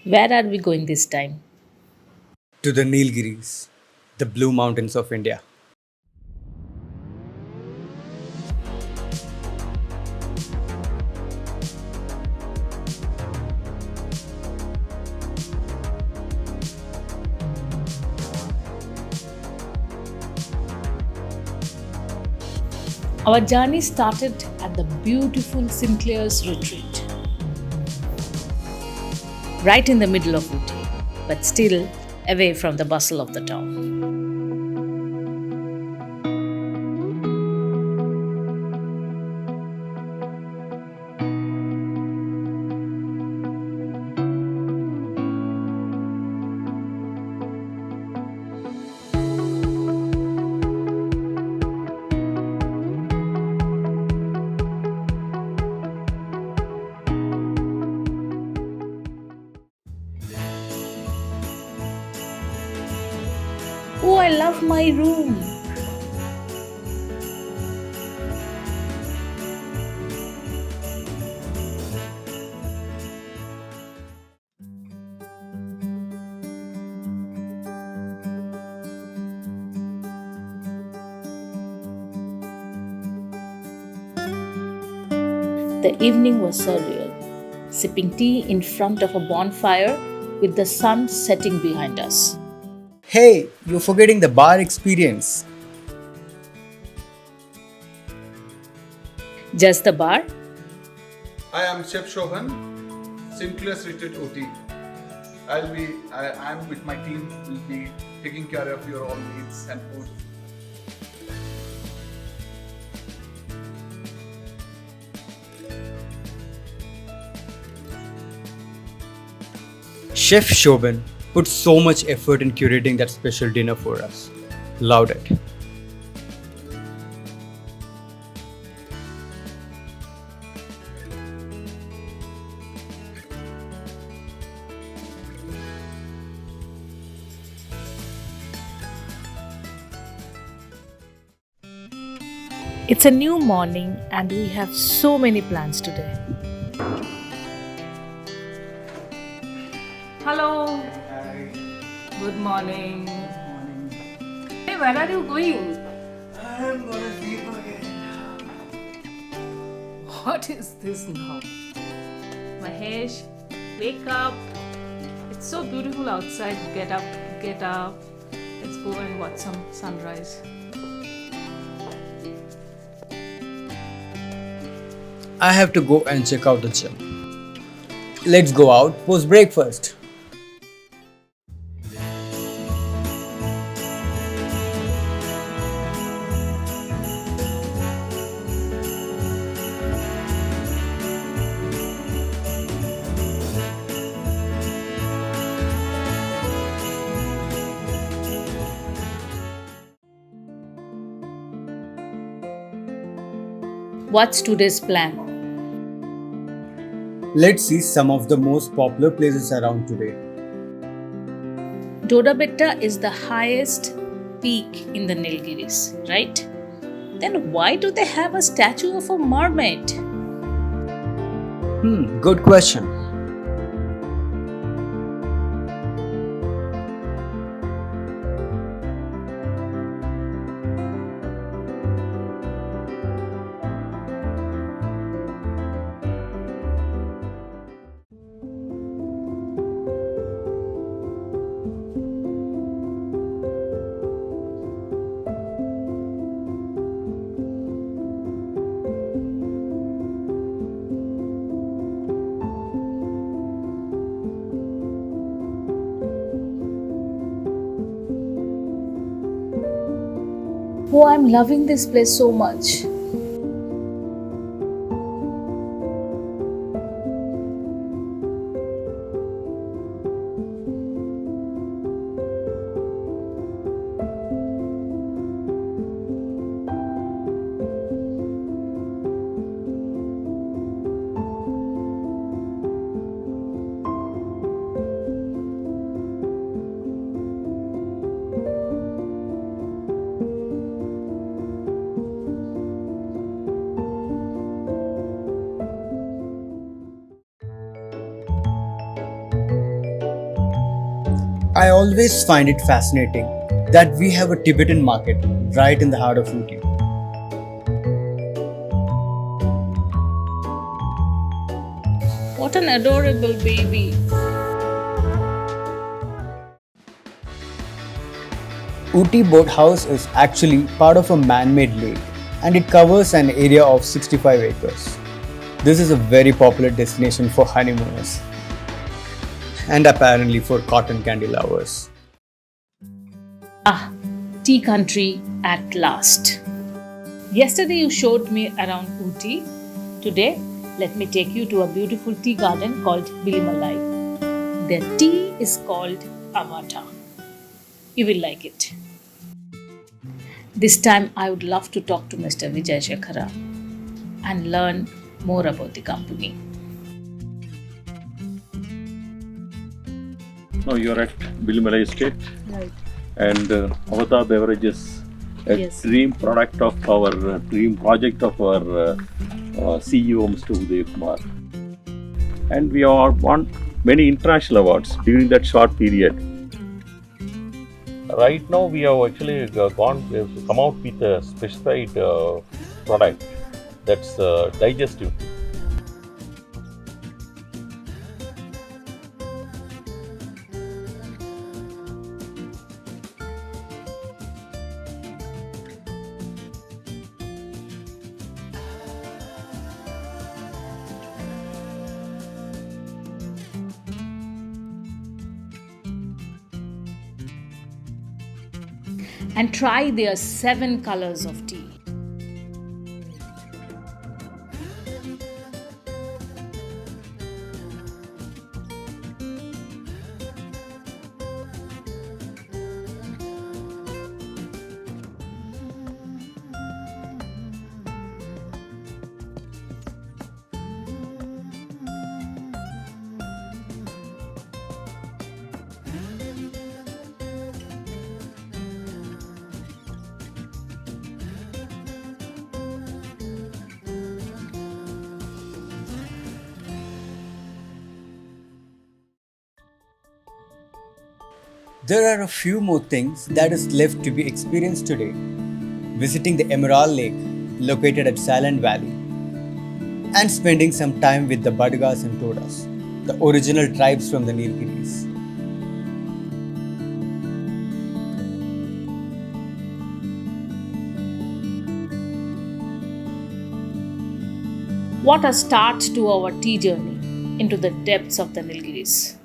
Where are we going this time? To the Nilgiris, the blue mountains of India. Our journey started at the beautiful Sinclair's retreat, right in the middle of Ooty, but still away from the bustle of the town. Oh, I love my room. The evening was surreal, sipping tea in front of a bonfire with the sun setting behind us. Hey, you're forgetting the bar experience. Just the bar? I am Chef Shobhan, Sinclair's Retreat Ooty. I'm with my team, will be taking care of your all needs and food. Chef Shobhan put so much effort in curating that special dinner for us. Loved it. It's a new morning and we have so many plans today. Hello. Hi. Good morning. Hey, where are you going? I'm gonna sleep again. What is this now? Mahesh, wake up. It's so beautiful outside. Get up, get up. Let's go and watch some sunrise. I have to go and check out the gym. Let's go out post breakfast. What's today's plan? Let's see some of the most popular places around today. Dodabetta is the highest peak in the Nilgiris, right? Then why do they have a statue of a mermaid? Good question. Oh, I'm loving this place so much. I always find it fascinating that we have a Tibetan market right in the heart of Ooty. What an adorable baby. Ooty Boat House is actually part of a man-made lake and it covers an area of 65 acres. This is a very popular destination for honeymooners and apparently for cotton candy lovers. Ah, tea country at last. Yesterday you showed me around Ooty. Today, let me take you to a beautiful tea garden called Bilimalai. Their tea is called Avata. You will like it. This time I would love to talk to Mr. Vijay Shekhara and learn more about the company. Now you're at Bilimalai Estate Right. and Avata Beverages, a Yes. dream product of our dream project of our CEO Mr. Uday Kumar. And we have won many international awards during that short period. Right now we have actually we have come out with a specified product that's digestive. And try their 7 colors of tea. There are a few more things that is left to be experienced today. Visiting the Emerald Lake, located at Silent Valley, and spending some time with the Badagas and Todas, the original tribes from the Nilgiris. What a start to our tea journey into the depths of the Nilgiris.